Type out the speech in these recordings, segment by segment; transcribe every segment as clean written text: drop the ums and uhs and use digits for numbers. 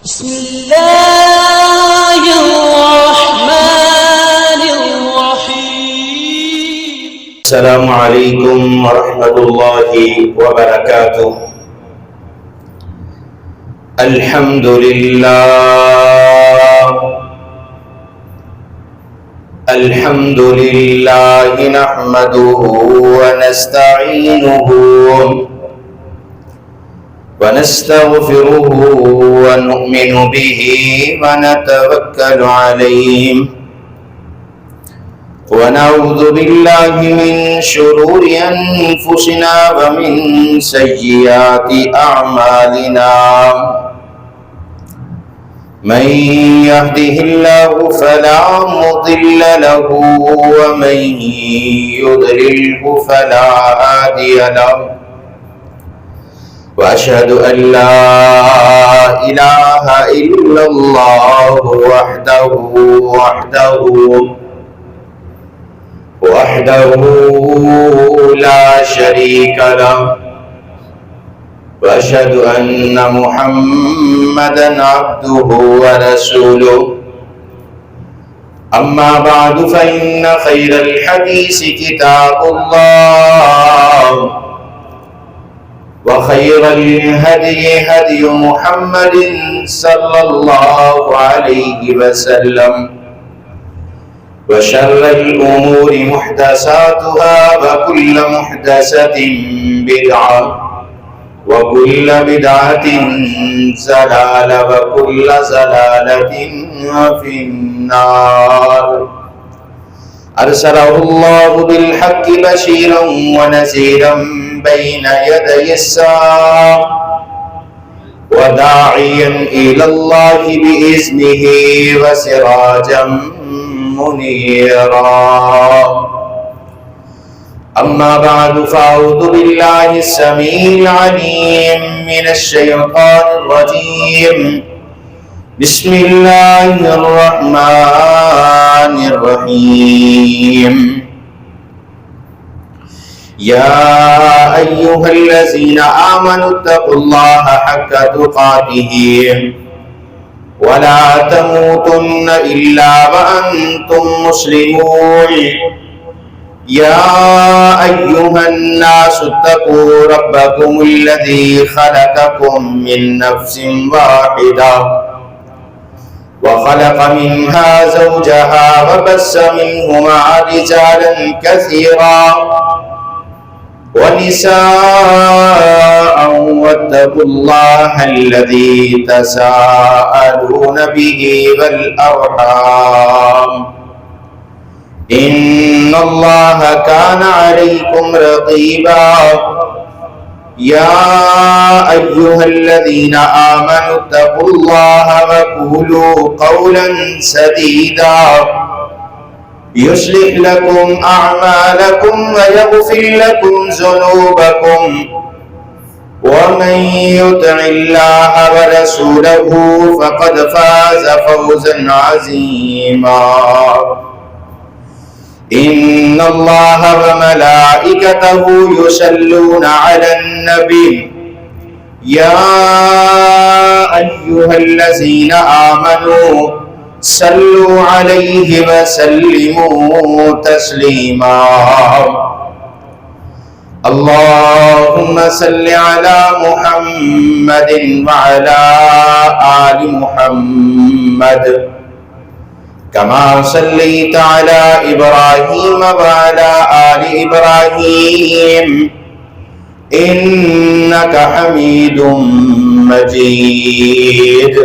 بسم الله الرحمن الرحيم. السلام عليكم ورحمة الله وبركاته. الحمد لله نحمده ونستعينه ونستغفره ونؤمن به ونتوكل عليه ونعوذ بالله من شرور أنفسنا ومن سيئات أعمالنا. من يهده الله فلا مضل له ومن يضلله فلا هادي له، وأشهد أن لا إله إلا الله وحده لا شريك له، وأشهد أن محمدا عبده ورسوله. أما بعد فإن خير الحديث كتاب الله، وخير الهدي هدي محمد صلى الله عليه وسلم، وشر الأمور محدثاتها وكل محدثة بدعة وكل بدعة ضلالة وكل ضلالة في النار. أرسله الله بالحق بشيرا ونذيرا بين يدي الساعة وداعيا إلى الله بإذنه وسراجا منيرا. أما بعد فأعوذ بالله السميع العليم من الشيطان الرجيم. بسم الله الرحمن الرحيم. يا أيها الذين آمنوا اتقوا الله حق تقاته ولا تموتن إلا وأنتم مسلمون. يا أيها الناس اتقوا ربكم الذي خلقكم من نفس واحدة وخلق منها زوجها وبث منهما رجالا كثيرا ونساء، واتقوا الله الذي تساءلون به والأرحام، إن الله كان عليكم رقيبا. يا أيها الذين آمنوا اتقوا الله وقولوا قولا سديدا يصلح لكم أعمالكم ويغفر لكم ذنوبكم، ومن يطع الله ورسوله فقد فاز فوزا عظيما. إن الله وملائكته يصلون على النبي. يا أيها الذين آمنوا صلوا عليه وسلموا تسليما. اللهم صل على محمد وعلى آل محمد كما صليت على إبراهيم وعلى آل إبراهيم إنك حميد مجيد.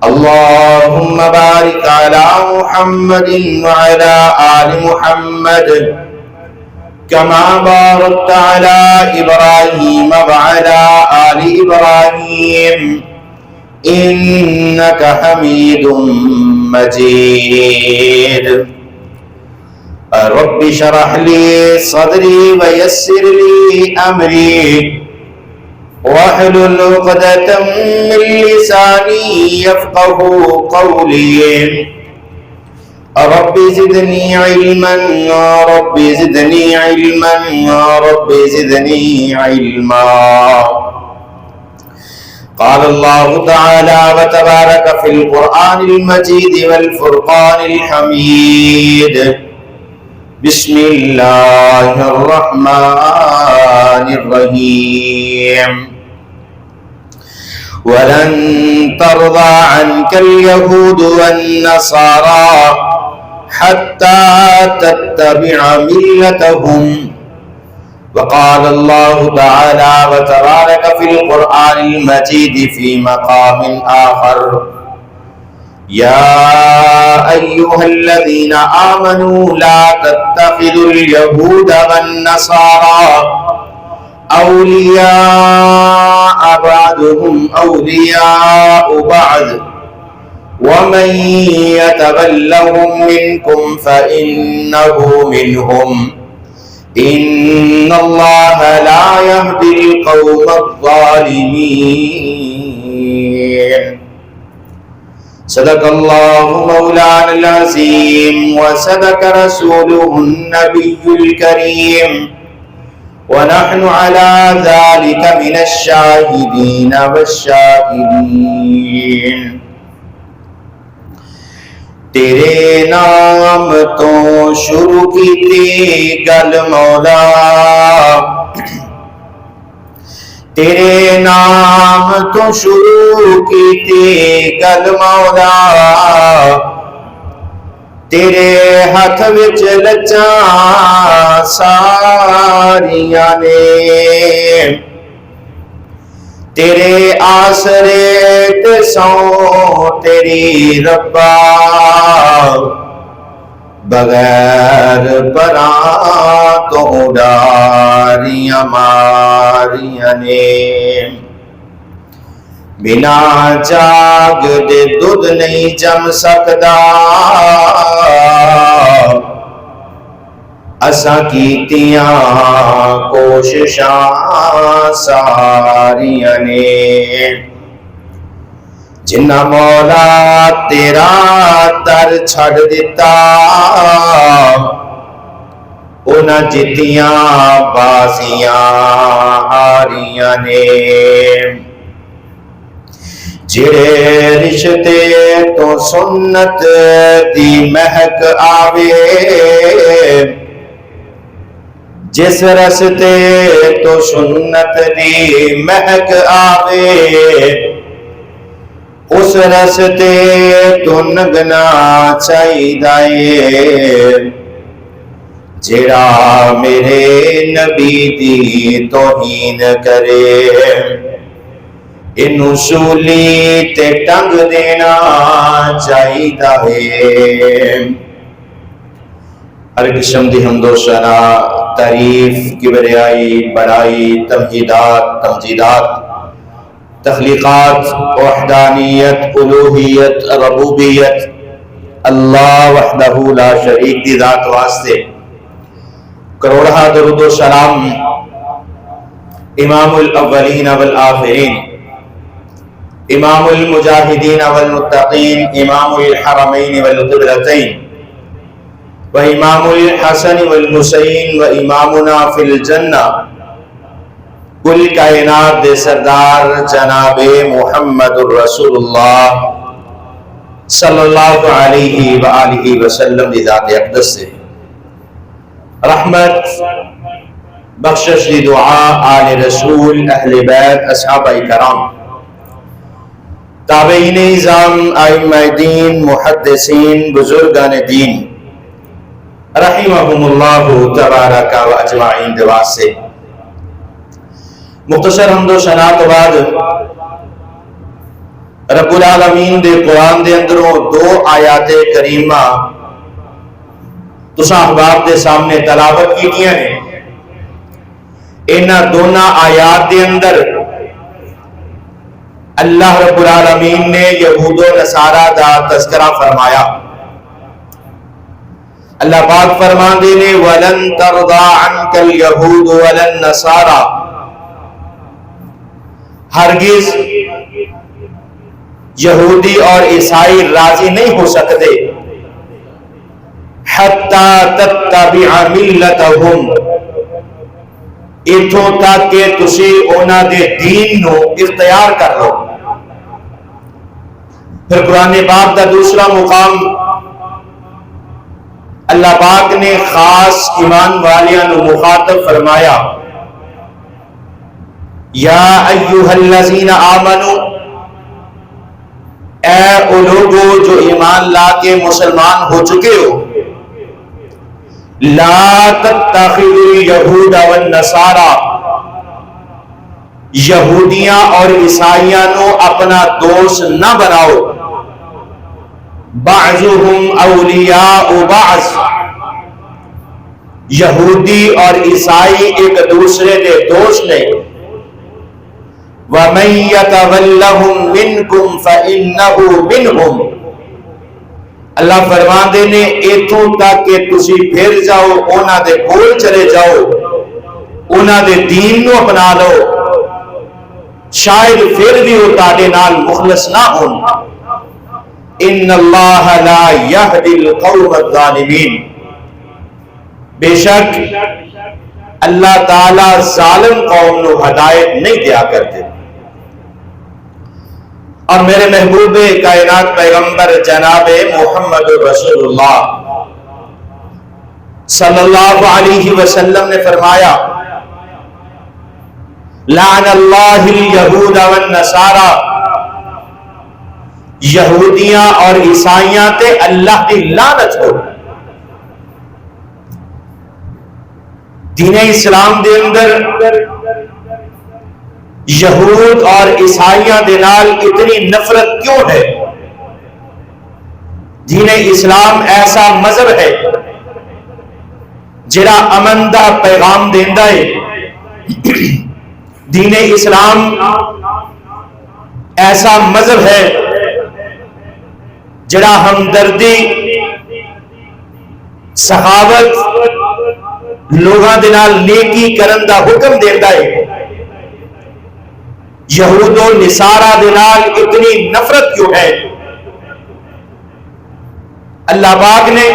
اللهم بارك على محمد وعلى آل محمد كما باركت على إبراهيم وعلى آل إبراهيم إنك حميد مجيد. رب اشرح لي صدري ويسر لي أمري واحلل عقدة من لساني يفقه قولي. رب زدني علما رب زدني علما رب زدني علما. قال الله تعالى وتبارك في القرآن المجيد والفرقان الحميد بسم الله الرحمن الرحيم ولن ترضى عنك اليهود والنصارى حتى تتبع ملتهم وقال الله تعالى وتبارك في القرآن المجيد في مقام آخر يا أيها الذين آمنوا لا تتخذوا اليهود والنصارى أولياء بعضهم أولياء بعض ومن يتولهم منكم فإنه منهم إن الله لا يهدي القوم الظالمين صدق الله مولانا العظيم وصدق رسوله النبي الكريم ونحن على ذلك من الشاهدين والشاكرين تیرے نام تو شروع کی تھی گل مولا تیرے نام تو شروع کی تھی گل مولا تیرے ہاتھ وچ لچاں ساریاں نے تیرے آسرے تے سو تیری ربا بغیر پراں تو ڈاریاں ماریاں نے بنا جاگ دے دودھ نہیں جم سکدا اساں کیتیاں کوششاں ساریاں نے جنہ مولا تیرا در چھڑ دیتا انہاں جتیاں بازیاں ہاریاں نے جڑے رشتے تو سنت دی مہک آوے جس رستے تو سنت دی مہک آوے اس رستے تو لگنا چاہیے جڑا میرے نبی دی توہین کرے انہوں سولی تے ٹنگ دینا چاہیے ہر قسم دی حمد و ثنا تعریف کبریائی بڑائی تمجیدات تمجیدات تخلیقات وحدانیت الوہیت ربوبیت اللہ وحدہ لا شریک دی ذات واسطے کروڑہ درود و سلام امام الاولین والآخرین امام المجاہدین والمتقین امام الحرمین والقبلتین و امام الحسن والحسین و امامنا فی الجنہ کل کائنات دے سردار جناب محمد الرسول اللہ صلی اللہ علیہ وآلہ وسلم دی ذات اقدس سے رحمت بخشش دی دعا آل رسول اہل بیت اصحابہ کرام تابعین نظام ائمہ دین محدثین بزرگان دین رحمہم اللہ تبارک و اجمعین دعا سے مختصر حمد و ثنا تو بعد رب العالمین دے قرآن دے اندروں دو آیات کریمہ تساں احباب دے سامنے تلاوت کیتیاں نے انہاں دونوں آیات دے اندر اللہ رب العالمین نے یہود و نصارہ دا تذکرہ فرمایا اللہ پاک فرمان دے نے وَلَن تَرْضَى عَنْكَ الْيَهُودُ وَلَا النَّصَارَى ہرگز یہودی اور عیسائی راضی نہیں ہو سکتے حَتَّى تَتَّبِعَ مِلَّتَهُمْ اتھوں تک کہ تسی اونا دے دین نو اختیار کر لو پھر قرآن پاک کا دوسرا مقام اللہ پاک نے خاص ایمان والیاں نو مخاطب فرمایا، یا ایھا الذین آمنو، اے او لوگو جو ایمان لا کے مسلمان ہو چکے ہو، لا تتخذوا الیہود والنصارى، یہودیاں اور عیسائیاں نو اپنا دوست نہ بناؤ، بعضهم اولیاء بعض، یہودی اور عیسائی ایک دوسرے کے دوست نے، وَمَن يَتَوَلَّهُم مِّنكُمْ فَإِنَّهُ مِنْهُمْ، اللہ فرماندے نے ایتھوں تک کہ تسی پھر جاؤ، انہاں دے کول چلے جاؤ، انہاں دے دین نو اپنا لو، شاید پھر بھی وہ تاڑے نال مخلص نہ ہون۔ ان اللہ لا یہدی القوم الظالمین، بے شک اللہ تعالی ظالم قوم نو ہدایت نہیں دیا کرتے۔ اور میرے محبوب کائنات پیغمبر جناب محمد رسول اللہ صلی اللہ علیہ وسلم نے فرمایا، لعن اللہ الیہود والنصارى، یہودیاں اور عیسائیاں تے اللہ کی لعنت ہو۔ دین اسلام دے اندر یہود اور عیسائیاں دے نال اتنی نفرت کیوں ہے؟ دین اسلام ایسا مذہب ہے جڑا امن دا پیغام دیندا ہے۔ دین اسلام ایسا مذہب ہے جڑا ہمدردی، سخاوت، لوگاں دے نال نیکی کرن دا حکم دیندا ہے۔ یہود و نصارہ دے نال اتنی نفرت کیوں ہے؟ اللہ پاک نے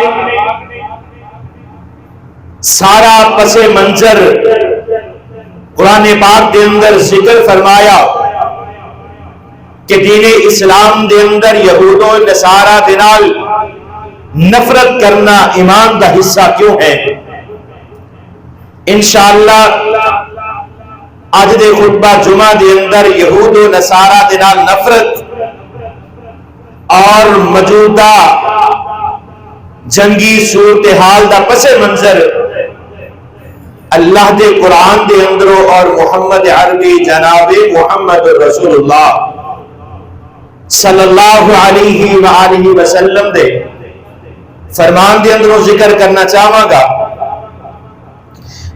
سارا پس منظر قرآن پاک دے اندر ذکر فرمایا کہ دین اسلام دے اندر یہود و نصارہ دے نال نفرت کرنا ایمان دا حصہ کیوں ہے؟ انشاءاللہ آج دے خطبہ جمعہ دے اندر یہود و نصارہ دے نال نفرت اور موجودہ جنگی صورتحال دا پس منظر اللہ دے قرآن دے اندروں اور محمد عربی جناب محمد رسول اللہ صلی اللہ علیہ وآلہ وسلم دے فرمان دے اندروں ذکر کرنا چاہواں گا۔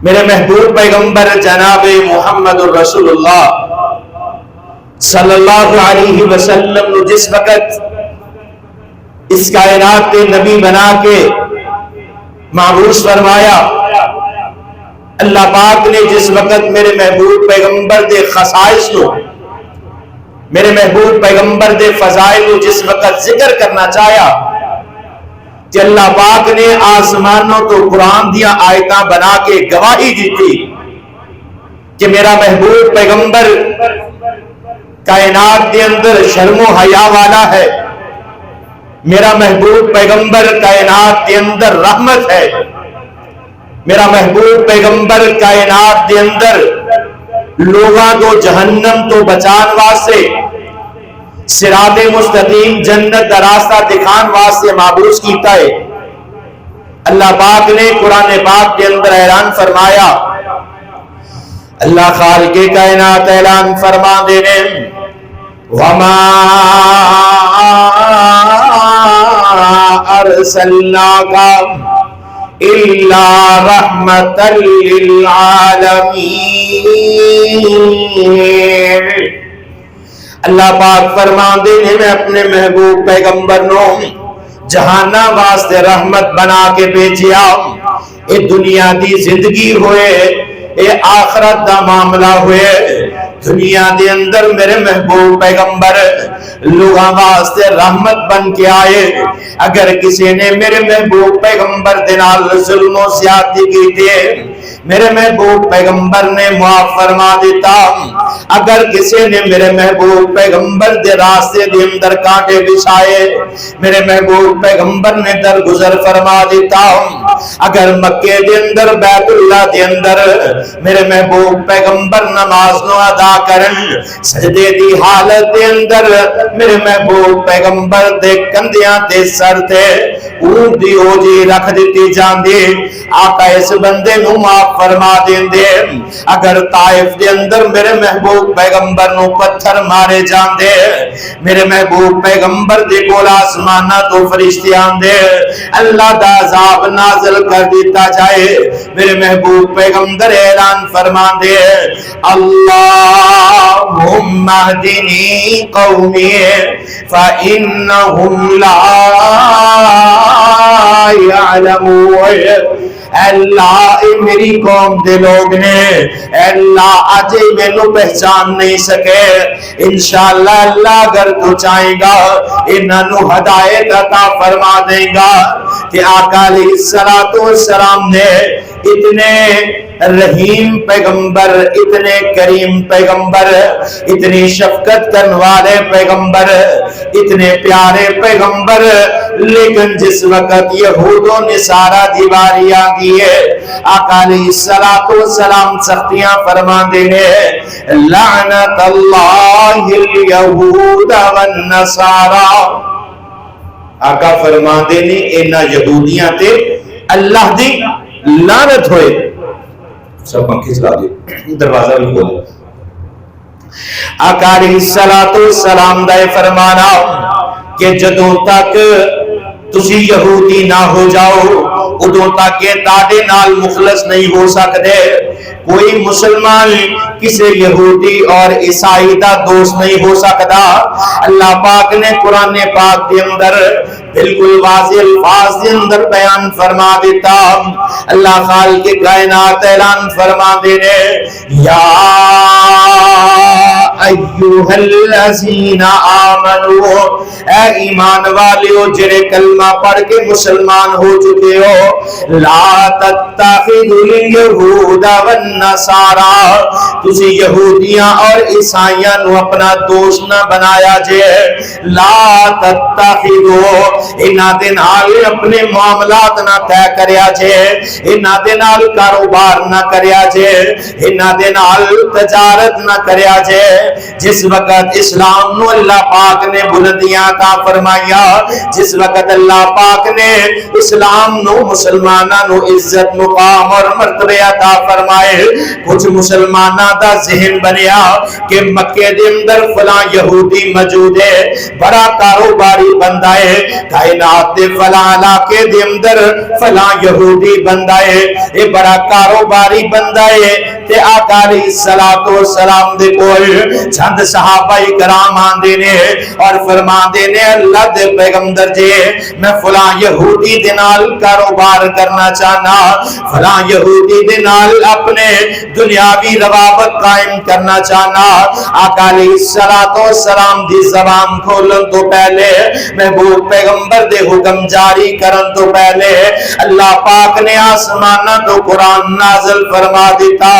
میرے محبوب پیغمبر جناب محمد رسول اللہ صلی اللہ علیہ وسلم نے جس وقت اس کائنات کے نبی بنا کے مبعوث فرمایا، اللہ پاک نے جس وقت میرے محبوب پیغمبر دے خصائص کو، میرے محبوب پیغمبر دے فضائل کو جس وقت ذکر کرنا چاہیا کہ اللہ پاک نے آسمانوں تو قرآن دیا آیتاں بنا کے گواہی دی تھی کہ میرا محبوب پیغمبر کائنات کے اندر شرم و حیا والا ہے، میرا محبوب پیغمبر کائنات کے اندر رحمت ہے، میرا محبوب پیغمبر کائنات کے اندر لوگاں کو جہنم تو بچان واسطے، صراط مستقیم جنت کا راستہ دکھان واسطے مبعوث کیتا ہے۔ اللہ پاک نے قرآن پاک کے اندر اعلان فرمایا، اللہ خالق کائنات اعلان فرما دینے، وَمَا أَرْسَلْنَاكَ إِلَّا رَحْمَةً لِلْعَالَمِينَ۔ اللہ پاک فرمان دے میں اپنے محبوب پیغمبر نو جہانا واسطے رحمت بنا کے بھیجیا۔ اے دنیا دی زندگی ہوئے، اے آخرت دا معاملہ ہوئے، دنیا دے اندر میرے محبوب پیغمبر لوگاں واسطے رحمت بن کے آئے. اگر کسی نے میرے محبوب پیغمبر دے نال ظلم و زیادتی کی تھی میرے محبوب پیغمبر نے معاف فرما دیتا. اگر کسی نے میرے محبوب پیغمبر دے راستے دے اندر کانٹے بچھائے میرے محبوب پیغمبر نے درگزر فرما دیتا. اگر مکے دے اندر بیت اللہ دے اندر میرے محبوب پیغمبر نماز نو ادا کرن سجدے دی حالت دے اندر میرے محبوب پیغمبر دے کندیاں تے سر تے اونٹ دی اوجی رکھ دیتی جاندی آقا اس بندے نو معاف فرما دیندے. اگر طائف دے اندر میرے محبوب پیغمبر نو پتھر مارے جاندے میرے محبوب پیغمبر دے کول آسماناں تو فرشتے آندے اللہ دا عذاب نازل کر دیتا جائے میرے محبوب پیغمبر اعلان فرما دے اللہم اہدنی قومی فإنہم لا یعلمون. اے اللہ اے میری قوم دے لوگ نے اے اللہ آج مینوں پہچان نہیں سکے. انشاءاللہ اللہ اگر تو چاہے گا انہاں نو ہدایت عطا فرما دے گا. کہ آقا علیہ السلام نے اتنے رحیم پیغمبر اتنے کریم پیغمبر اتنی شفقت کرنے والے پیغمبر اتنے پیارے پیغمبر لیکن جس وقت یہود و نصارہ دی باری آگئی ہے آقا علیہ السلام سختیاں فرما دینے لعنت اللہ الیہود والنصارہ. آقا فرما دینے انہا یہودیاں تے اللہ دی لعنت ہوئے. سب پنکھی چلا دی دروازہ بھی کھولے. آقا علیہ السلام دا فرمانا کہ جدوں تک تسی یہودی نہ ہو جاؤ ادوں تک تاڑے نال مخلص نہیں ہو سکتے. کوئی مسلمان کسی یہودی اور عیسائی دا دوست نہیں ہو سکتا. اللہ پاک نے قرآن پاک کے اندر بالکل واضح الفاظ کے اندر بیان فرما دیتا. اللہ خالق کے کائنات اعلان فرما دینے یا ایوہ الذین آمنوا اے ایمان والیو جنہیں کلمہ پڑھ کے مسلمان ہو چکے ہو لا تتخذوا الیہود والنصارى تسی یہودیاں اور عیسائیاں نو اپنا دوست نہ بنایا جے. لا تتخذوا انہاں دے نال اپنے معاملات نہ طے کریا جے انہاں دے نال کاروبار نہ کریا جے انہاں دے نال تجارت نہ کریا جے. جس وقت اسلام نو اللہ پاک نے بلندیاں عطا فرمایا جس وقت اللہ پاک نے اسلام نو مسلماناں نو عزت مقام اور مرتبہ عطا فرمائے کچھ مسلماناں دا ذہن بنیا کہ مکے دے اندر فلاں یہودی موجود ہے بڑا کاروباری بندہ ہے کائنات دے فلاں علاقے دے اندر فلاں یہودی بندہ ہے یہ بڑا کاروباری بندہ ہے. تے آقا علیہ السلام دے کول چند صحابہ کرام آندے نے اور فرما دے نے اللہ دے پیغمبر جے میں فلاں یہودی دے نال کاروبار کرنا چاہنا فلاں یہودی دے نال اپنے دنیاوی روابط قائم کرنا چاہنا. آقا علیہ السلام دی زبان کھولن تو پہلے محبوب پیغمبر دے حکم جاری کرن تو پہلے اللہ پاک نے آسمانہ تو قرآن نازل فرما دیتا.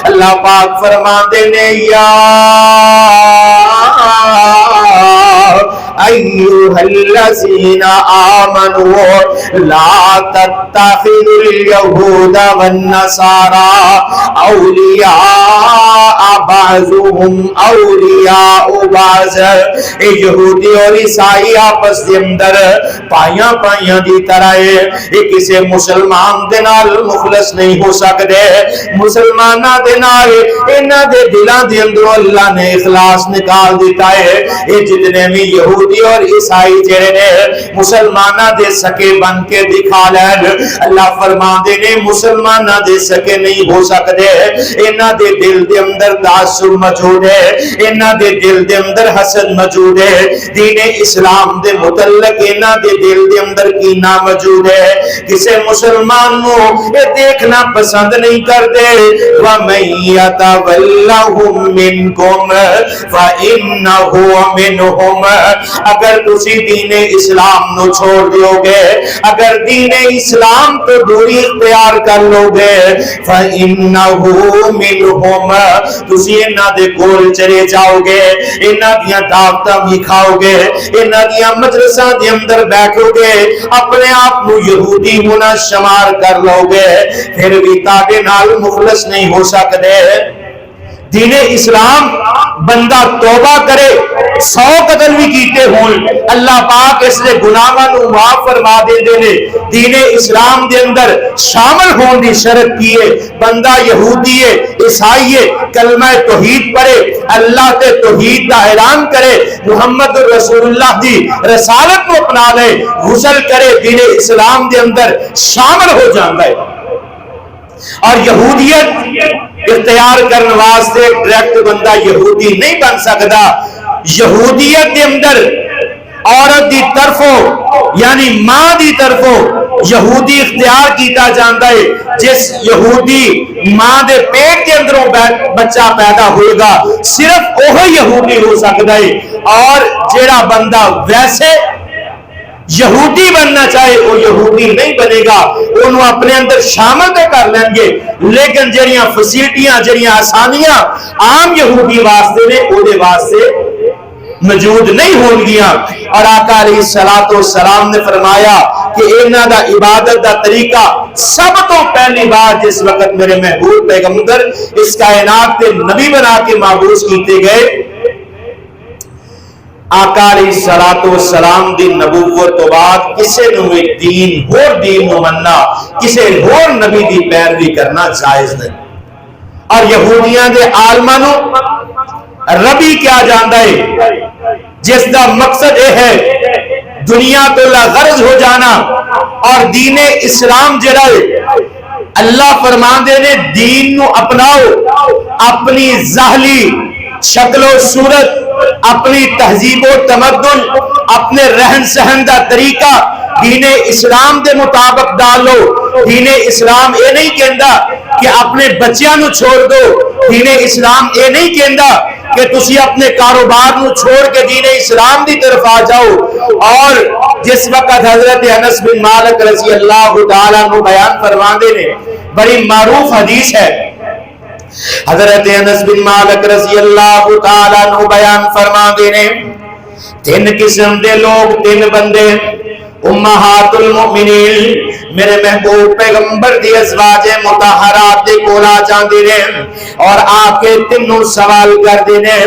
اللہ پاک فرما دینے یا ایوہ الذین آمنوا لا تتخذوا الیہود والنصارى اولیاء بعضهم اولیاء بعض. یہودی اور عیسائی آپس دے اندر پائیاں پائیاں دی طرح ہے کسی مسلمان دے نال مخلص نہیں ہو سکتے. مسلمانہ دے نال انہاں دے دلاں دے اندروں اللہ نے اخلاص نکال دیتا ہے. یہ جتنے بھی یہودی اور عیسائی جڑے نے مسلماناں دے سکے بن کے دکھا لین. اللہ فرماندے نے مسلماناں دے سکے نہیں ہو سکدے. انہاں دے دل دے اندر تعصب موجود ہے, انہاں دے دل دے اندر حسد موجود ہے, دین اسلام دے متعلق انہاں دے دل دے اندر کینہ موجود ہے. کسے مسلمان نو یہ دیکھنا پسند نہیں کرتے. وَمَن يَتَوَلَّهُم مِّنكُمْ فَإِنَّهُ مِنْهُمْ. اگر تسی دین اسلام نو چھوڑ دیو گے, اگر دین اسلام تو دوری اختیار کر لو گے, فَإِنَّهُ مِنْهُمْ. تسی انہاں دے کول چلے جاؤ گے, انہاں دیاں دعوتاں بھی کھاؤ گے, انہاں دیاں مجلساں دے اندر بیٹھو گے, اپنے آپ نو یہودی ہونا شمار کر لو گے, پھر بھی تاڈے نال مخلص نہیں ہو سکدے. دین اسلام بندہ توبہ کرے 100 قتل بھی کیتے ہون, اللہ پاک اس نے گناہاں نو معاف فرما دیندے نے. دین اسلام دے اندر شامل ہون دی شرط کی ہے, بندہ یہودی ہے, عیسائی ہے, کلمہ توحید پڑھے, اللہ تے توحید دا اعلان کرے, محمد رسول اللہ دی رسالت کو اپنا لے, غسل کرے, دین اسلام دے اندر شامل ہو جاندا ہے. اور یہودیت اختیار کرنے واسطے ڈائریکٹ بندہ یہودی نہیں بن سکتا. یہودیت کے اندر عورت دی طرفوں یعنی ماں دی طرفوں یہودی اختیار کیتا جاندا ہے. جس یہودی ماں دے پیٹ کے اندروں بچہ پیدا ہوئے گا صرف وہی یہودی ہو سکتا ہے. اور جیڑا بندہ ویسے یہودی بننا چاہے وہ یہودی نہیں بنے گا, انہوں اپنے اندر شامل تو کر لیں گے, لیکن جڑیاں فیسلٹیاں جڑیاں آسانیاں عام یہودی واسطے نے وہ دے واسطے موجود نہیں ہون گیا. اور آقا علیہ الصلوۃ والسلام نے فرمایا کہ انہاں دا عبادت دا طریقہ سب تو پہلی بار جس وقت میرے محبوب پیغمبر اس کائنات کے نبی بنا کے مبعوث کیتے گئے, آقا علیہ الصلوۃ والسلام دی نبوت تو بعد کسے نو دین اور دین نو مننا, کسے اور نبی دی پیروی کرنا جائز نہیں. اور یہودیاں دے عالماں نو ربی کیا جاندا ہے جس دا مقصد یہ ہے دنیا تو لا غرض ہو جانا. اور دین اسلام جڑا ہے اللہ فرماندے نے دین نو اپناؤ, اپنی ظاہری شکل و صورت, اپنی تہذیب و تمدن, اپنے رہن سہن دا طریقہ دین اسلام دے مطابق ڈالو. دین اسلام اے نہیں کہندا کہ اپنے بچیاں نو چھوڑ دو, دین اسلام اے نہیں کہندا کہ تسی اپنے کاروبار نو چھوڑ کے دین اسلام دی طرف آ جاؤ. اور جس وقت حضرت انس بن مالک رضی اللہ تعالیٰ عنہ بیان فرماندے نے, بڑی معروف حدیث ہے, حضرت انس بن مالک رضی اللہ تعالیٰ عنہ بیان فرماندے نے, 3 قسم دے لوگ, 3 بندے امہات المؤمنین میرے محبوب پیغمبر دی ازواج مطہرات دے کولا جاندے نے اور آ کے تینوں سوال کر دے نے.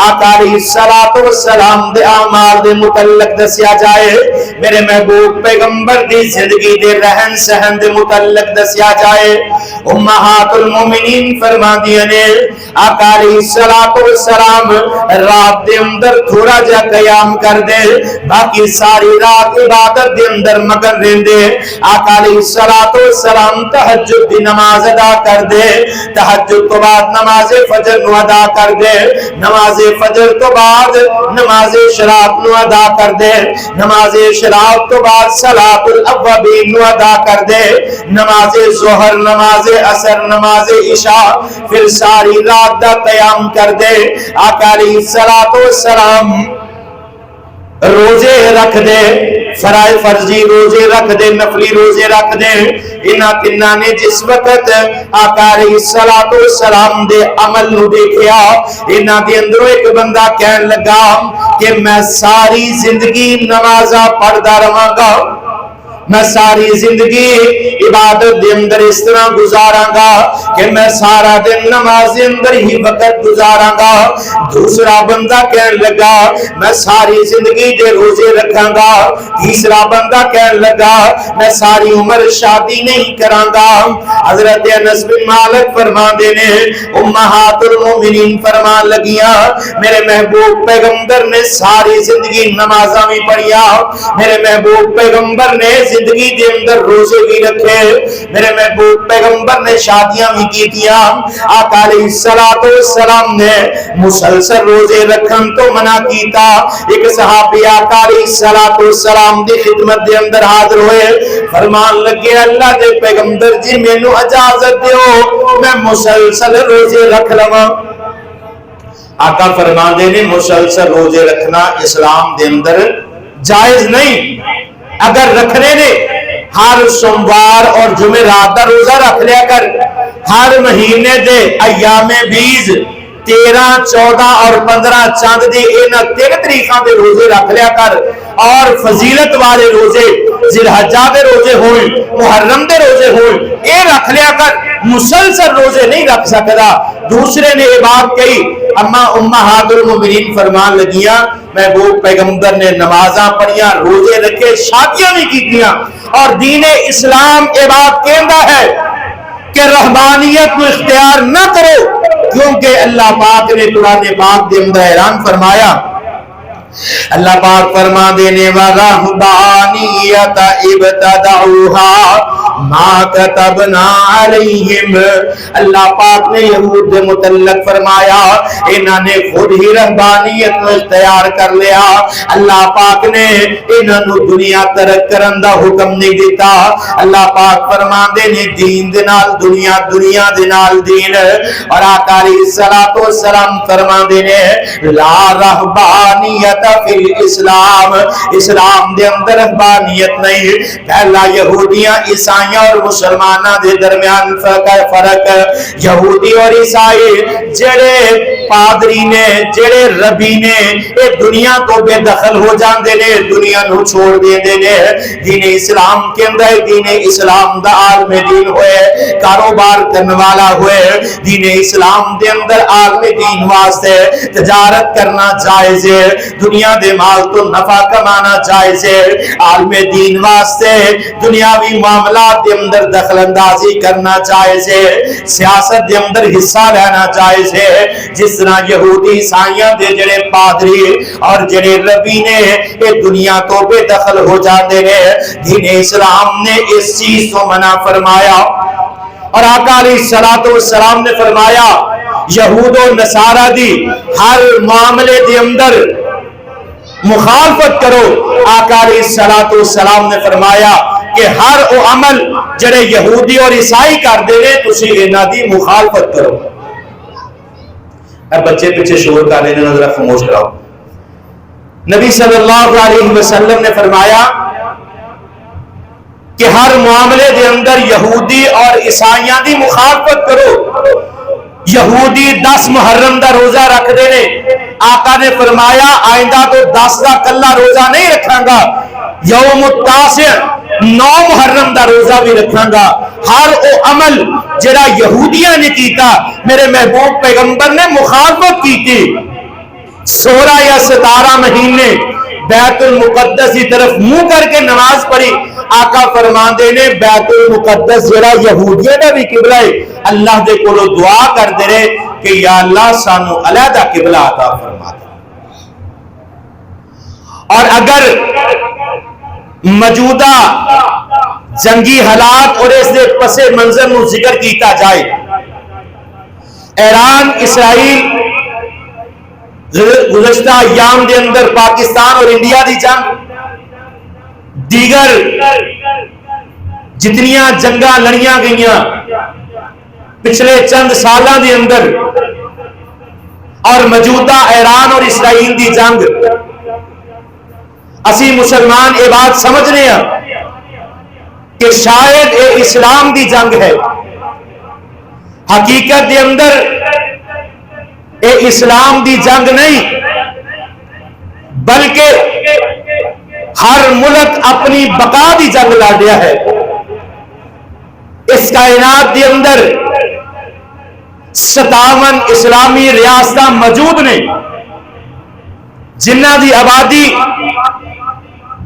آقا علیہ الصلوۃ والسلام دے اعمال دے متعلق دسیا جائے, میرے محبوب پیغمبر دی زندگی دے رہن سہن دے متعلق دسیا جائے. امہات المؤمنین فرماندیاں نے آقا علیہ الصلوۃ والسلام رات دے اندر تھوڑا جا قیام کر دے, باقی ساری رات عبادت دے اندر مگن رہندے. آقا علیہ الصلوۃ والسلام تہجد دی نماز ادا کر دے, تہجد تو بعد نماز فجر نو ادا کر دے, نماز فجر تو بعد نماز اشراق نو ادا کر دے, نماز اشراق تو بعد صلاۃ الاوابین نو ادا کر دے, نماز ظہر, نماز عصر, نماز عشاء, پھر ساری رات دا قیام کر دے. آقا علیہ الصلوۃ والسلام روزے رکھ دے, فرائض فرضی روزے رکھ دے, نفلی روزے رکھ دے. انہاں تیناں نے جس وقت آقا علیہ الصلوۃ والسلام دے عمل نو دیکھیا, انہاں دے اندروں ایک بندہ کہن لگا کہ میں ساری زندگی نمازاں پڑھدا رہاں گا, میں ساری زندگی عبادت دے اندر اس طرح گزاراں گا کہ میں سارا دن نماز دے اندر ہی وقت گزاراں گا۔ دوسرا بندہ کہنے لگا میں ساری زندگی دے روزے رکھاں گا۔ تیسرا بندہ کہنے لگا میں ساری عمر شادی نہیں کراں گا۔ حضرت انس بن مالک فرماندے نے امہات المومنین فرمان لگیاں میرے محبوب پیغمبر نے ساری زندگی نمازاں بھی پڑھیا، میرے محبوب پیغمبر نے زندگی دے اندر روزے بھی رکھے، میرے محبوب پیغمبر نے شادیاں بھی کیتیاں۔ آقا علیہ السلام نے مسلسل روزے رکھن تو منع کیتا۔ ایک صحابی آقا علیہ السلام دی خدمت دے اندر حاضر ہوئے، فرمان لگے اللہ دے پیغمبر جی مینوں اجازت دیو میں مسلسل روزے رکھ لواں۔ آقا فرماندے نے مسلسل روزے رکھنا اسلام دے اندر جائز نہیں، اگر رکھنے نے ہر سوموار اور جمعرات دا روزہ رکھ لیا کر، ہر مہینے دے ایام بیز 13 14 اور 15 چاند دی ان 3 تاریخاں دے روزے رکھ لیا کر، اور فضیلت والے روزے ذی الحجہ دے روزے ہوئے محرم دے روزے ہوئے اے رکھ لیا کر، مسلسل روزے نہیں رکھ سکتا۔ دوسرے نے یہ بات کہی، اما امہات المومنین فرمان لگیاں محبوب پیغمبر نے نمازاں پڑھیاں، روزے رکھے، شادیاں بھی کیتیاں، اور دین اسلام یہ بات کہندا ہے کہ رحمانیت کو اختیار نہ کرو، کیونکہ اللہ پاک نے قرآن پاک دے اندر اعلان فرمایا، اللہ پاک فرما دینے وَرَهْبَانِيَّةَ ابْتَدَعُوهَا مَا كَتَبْنَا عَلَيْهِمْ، اللہ پاک نے یہود دے متعلق فرمایا انہاں نے خود ہی رہبانیت کو اختیار کر لیا، اللہ پاک نے انہاں نو دنیا ترک کرن دا حکم نہیں دیتا۔ اللہ پاک فرما دینے دین دے نال دنیا، دنیا دے نال دین، اور آقا علیہ السلام فرما دینے لا رہبانیت فی الاسلام، اسلام دے اندر رہبانیت نہیں۔ پہلا یہودیاں عیسائیاں اور مسلماناں دے درمیان فرق، یہودی اور عیسائی جڑے پادری نے جڑے ربی نے اے دنیا تو بے دخل ہو جاندے نے، دنیا نو چھوڑ دیندے نے، دین اسلام کے اندر دین اسلام دا عالم دین ہوئے، کاروبار کرنے والا ہوئے، دین اسلام دے اندر عالم دین واسطے تجارت کرنا جائز ہے، دنیا دے مال تو نفع کمانا جائز ہے، عالم دین واسطے دنیاوی معاملات دے اندر دخل اندازی کرنا جائز ہے، سیاست دے اندر حصہ لینا جائز ہے۔ جس طرح یہودی عیسائیاں دے جڑے پادری اور جڑے ربی نے یہ دنیا تو بے دخل ہو جاندے نے، دین اسلام نے اس چیز کو منع فرمایا، اور آقا علیہ السلام نے فرمایا یہود و نصارہ دی ہر معاملے دے اندر مخالفت کرو۔ آقا علیہ السلام نے فرمایا کہ ہر او عمل جڑے یہودی اور عیسائی کر دے رہے تسی انہاں دی مخالفت کرو۔ اب بچے پیچھے شور کر رہے ہیں، ذرا خاموش کراؤ۔ نبی صلی اللہ علیہ وسلم نے فرمایا کہ ہر معاملے دے اندر یہودی اور عیسائیاں دی مخالفت کرو۔ یہودی 10 محرم دا روزہ رکھ دے نے، آقا نے فرمایا آئندہ تو 10 دا کلا روزہ نہیں رکھاں گا، یوم التاسع 9 محرم دا روزہ بھی رکھاں گا۔ ہر او عمل جڑا یہودیاں نے کیتا میرے محبوب پیغمبر نے مخالفت کی تھی۔ 16 یا 17 مہینے بیت المقدس کی طرف منہ کر کے نماز پڑھی، آقا فرماندے نے بیت المقدس جڑا یہودیاں دا بھی قبلہ ہے، اللہ دے کولو دعا کر دے رہے کہ یا اللہ سانو علیحدہ قبلہ عطا فرما دے۔ اور اگر موجودہ جنگی حالات اور اس دے پس منظر نو ذکر کیتا جائے، ایران اسرائیل گزشتہ ایام دے اندر پاکستان اور انڈیا دی جنگ، دیگر جتنیاں جنگاں لڑیاں گئیاں پچھلے چند سالاں دے اندر، اور موجودہ ایران اور اسرائیل دی جنگ، اسی مسلمان یہ بات سمجھنے ہیں کہ شاید یہ اسلام دی جنگ ہے، حقیقت دے اندر یہ اسلام دی جنگ نہیں، بلکہ ہر ملک اپنی بقا دی جنگ لڑ رہا ہے. اس کائنات کے اندر 57 اسلامی ریاست موجود نے جنہ دی آبادی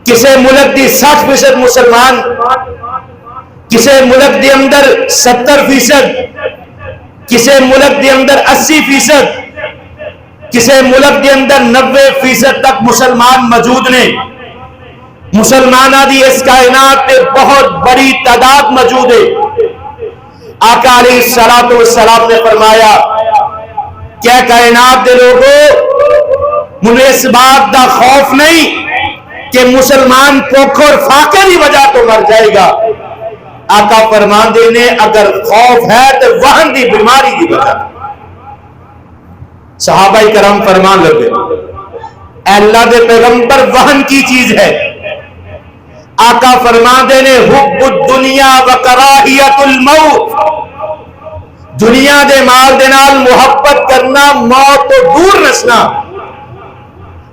کسی ملک دی 60% مسلمان، کسی ملک دے اندر 70%، کسی ملک دے اندر 80%، کسی ملک دے اندر 90% تک مسلمان موجود نے. مسلمانہ دی اس کائنات میں بہت بڑی تعداد موجود ہے. آقا علیہ الصلوۃ والسلام نے فرمایا کیا کائنات دے لوگوں مجھے اس بات دا خوف نہیں کہ مسلمان بھوک اور فاقے کی وجہ تو مر جائے گا. آقا فرماندے نے اگر خوف ہے تو وہن دی بیماری کی وجہ. صحابہ کرام فرمان لگے اے اللہ دے پیغمبر وہن کی چیز ہے؟ آقا فرماندے نے حب الدنیا و کراہیت الموت، دنیا دے مال دے نال محبت کرنا، موت تو دور نسنا.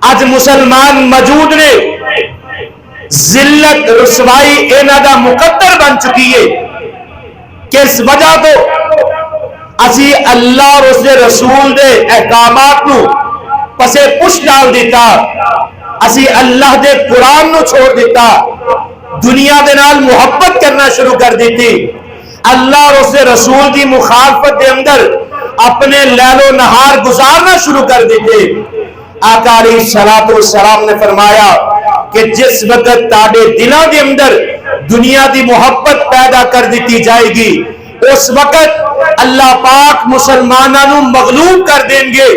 اج مسلمان موجود نے، ذلت رسوائی انہاں دا مقدر بن چکی ہے. کس وجہ تو اسی اللہ اور اس دے رسول دے احکامات نو پسے پش ڈال دیتا، اسی اللہ دے قرآن نو چھوڑ دیتا، دنیا دے نال محبت کرنا شروع کر دیتی، اللہ اور اس دے رسول دی مخالفت دے اندر اپنے لیل و نہار گزارنا شروع کر دیتے. آقا علیہ الصلوۃ والسلام نے فرمایا کہ جس وقت تاڑے دلوں دے اندر دنیا دی محبت پیدا کر دیتی جائے گی اس وقت اللہ پاک مسلمانوں نو مغلوب کر دیں گے،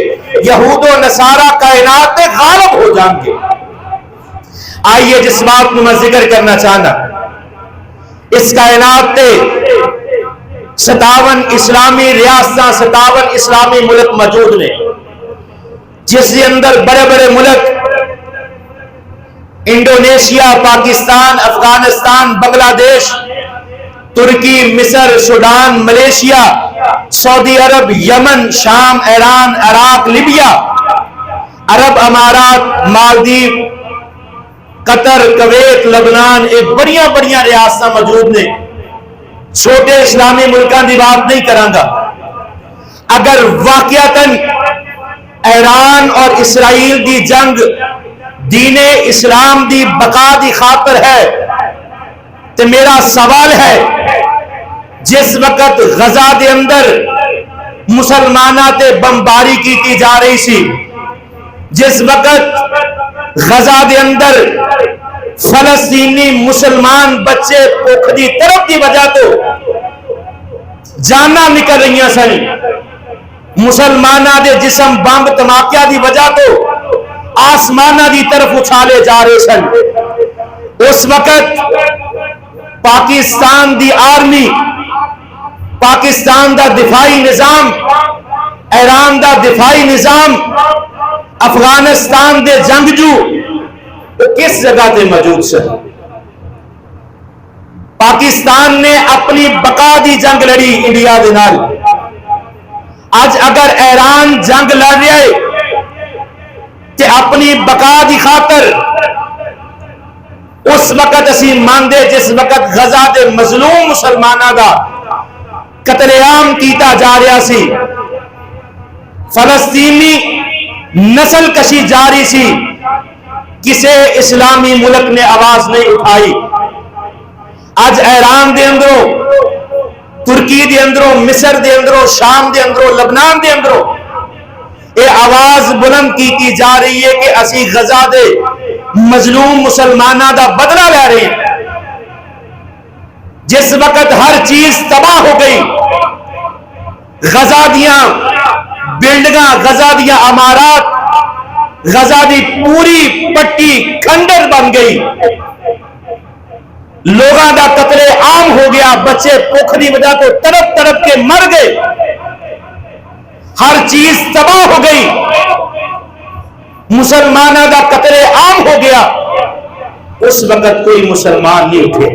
یہود و نصارہ کائنات میں غالب ہو جائیں گے. آئیے جس بات کو میں ذکر کرنا چاہنا، اس کائنات تے 57 اسلامی ریاستاں، 57 اسلامی ملک موجود نے جس کے اندر بڑے بڑے ملک انڈونیشیا، پاکستان، افغانستان، بنگلہ دیش، ترکی، مصر، سوڈان، ملیشیا، سعودی عرب، یمن، شام، ایران، عراق، لیبیا، عرب امارات، مالدیپ، قطر، کویت، لبنان، ایک بڑیاں بڑیاں ریاستاں موجود نے. چھوٹے اسلامی ملکاں دی بات نہیں کرانگا. اگر واقعتاً ایران اور اسرائیل دی جنگ دین اسلام دی بقا دی خاطر ہے تو میرا سوال ہے جس وقت غزہ دے اندر مسلمانہ تے بمباری کی جا رہی سی، جس وقت غزہ دے اندر فلسطینی مسلمان بچے بھوک دی طرف دی وجہ تو جانا نکل رہی سن، مسلمانہ دے جسم بمب دھماکیاں دی وجہ تو آسمانہ دی طرف اچھالے جا رہے سن. اس وقت پاکستان دی آرمی، پاکستان دا دفاعی نظام، ایران دا دفاعی نظام، افغانستان دے جنگجو کس جگہ تے موجود سے؟ پاکستان نے اپنی بقا دی جنگ لڑی انڈیا دے نال. آج اگر ایران جنگ لڑ رہا ہے کہ اپنی بقا دی خاطر، اس وقت اسی ماندے جس وقت غزہ دے مظلوم مسلمانہ دا قتل عام کیتا جا رہا سی، فلسطینی نسل کشی جاری سی، کسے اسلامی ملک نے آواز نہیں اٹھائی. آج ایران دے اندروں، ترکی دے اندروں، مصر دے اندروں، شام دے اندروں، لبنان دے اندروں یہ آواز بلند کی جا رہی ہے کہ اسی غزہ دے مظلوم مسلمانہ دا بدلہ لے رہے ہیں. جس وقت ہر چیز تباہ ہو گئی، غزہ دیاں بلڈنگاں، غزہ دیاں عمارات، غزہ دی پوری پٹی کھنڈر بن گئی، لوگاں دا قتل عام ہو گیا، بچے بھوک دی وجہ تو تڑپ تڑپ کے مر گئے، ہر چیز تباہ ہو گئی، مسلمانہ دا قتل عام ہو گیا. اس وقت کوئی مسلمان نہیں اٹھے،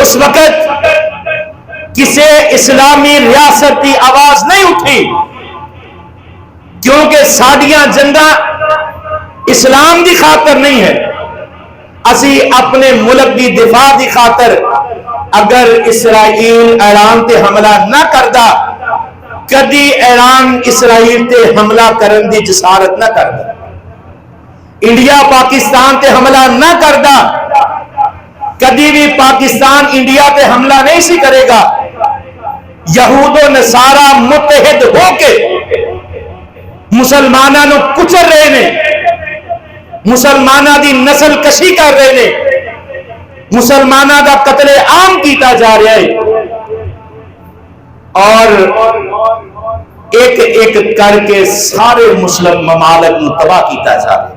اس وقت کسی اسلامی ریاست کی آواز نہیں اٹھی، کیونکہ ساڈیاں جنگاں اسلام دی خاطر نہیں ہے، اسی اپنے ملک دی دفاع دی خاطر اگر اسرائیل ایران تے حملہ نہ کردا کدی ایران اسرائیل تے حملہ کرن دی جسارت نہ کردا، انڈیا پاکستان تے حملہ نہ کردا کدی بھی پاکستان انڈیا تے حملہ نہیں سی کرے گا۔ یہود و نصارہ متحد ہو کے مسلمانوں نو کچل رہے نے، مسلمانہ دی نسل کشی کر رہے نے، مسلمانہ دا قتل عام کیتا جا رہا ہے، اور ایک ایک کر کے سارے مسلم ممالک نو تباہ کیتا جا رہا ہے۔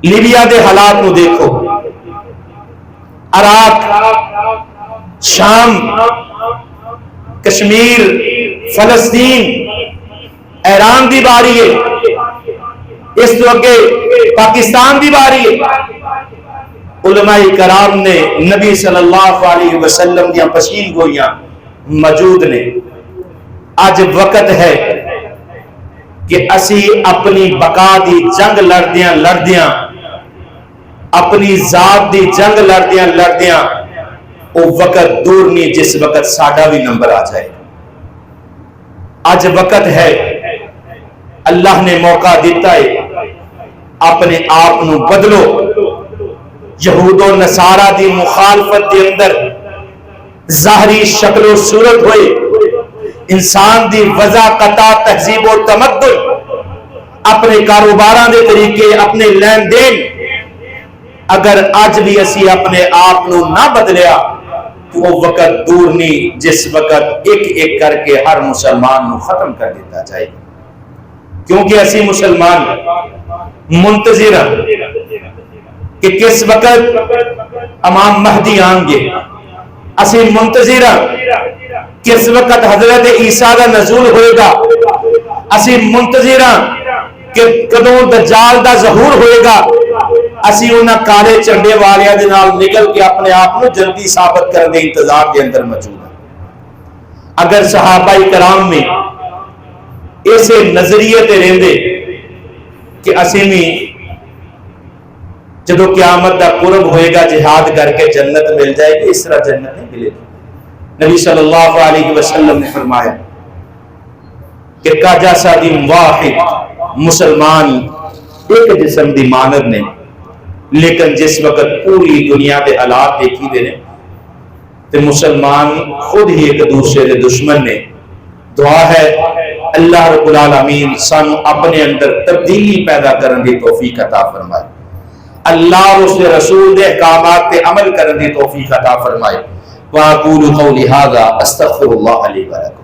لیبیا دے حالات نو دیکھو، عراق، شام، کشمیر، فلسطین، ایران دی باری ہے، اس تو اگے پاکستان دی باری ہے۔ علماء کرام نے نبی صلی اللہ علیہ وسلم دیا پشین گوئیاں موجود نے۔ آج وقت ہے کہ اسی اپنی بقا دی جنگ لڑدیاں اپنی ذات دی جنگ لڑدیاں وہ وقت دور نہیں جس وقت ساڈا بھی نمبر آ جائے۔ آج وقت ہے، اللہ نے موقع دیتا ہے، اپنے آپ نو بدلو۔ یہود و نصارہ دی مخالفت دے اندر ظاہری شکل و صورت ہوئے، انسان دی وضع قطع تہذیب و تمدن، اپنے کاروباراں دے طریقے، اپنے لین دین، اگر آج بھی اسی اپنے آپ نو نہ بدلیا تو وہ وقت دور نہیں جس وقت ایک ایک کر کے ہر مسلمان نو ختم کر دیتا جائے گا۔ کیونکہ اسی مسلمان منتظر ہیں کہ کس وقت امام مہدی آئیں گے، اسی منتظر ہیں کس وقت حضرت عیسیٰ کا نزول ہوئے گا، اسی منتظر ہیں کہ کدوں دجال دا ظہور ہوئے گا، اسی انہاں کالے چنڈے والیاں دے نال نکل کے اپنے آپ کو جلدی ثابت کرنے دے انتظار کے اندر موجود ہے۔ اگر صحابہ کرام میں ایسے نظریے تے رہندے کہ اسی بھی جدو قیامت دا قرب ہوئے گا جہاد کر کے جنت مل جائے گی، اس طرح جنت نہیں ملے گی۔ نبی صلی اللہ علیہ وسلم نے فرمایا کہ کا جسد واحد، مسلمان ایک جسم دی مانند نے، لیکن جس وقت پوری دنیا دے حالات دیکھی دے نے تے مسلمان خود ہی ایک دوسرے دے دشمن نے۔ دعا ہے اللہ رب العالمین سانو اپنے اندر تبدیلی پیدا کرنے دی توفیق عطا فرمائے، اللہ اور اس کے رسول دے احکامات پہ عمل کرنے دی توفیق عطا فرمائے۔ وَأَقُولُ قَوْلِي هَذَا أَسْتَغْفِرُ اللَّهَ لِي وَلَكُمْ۔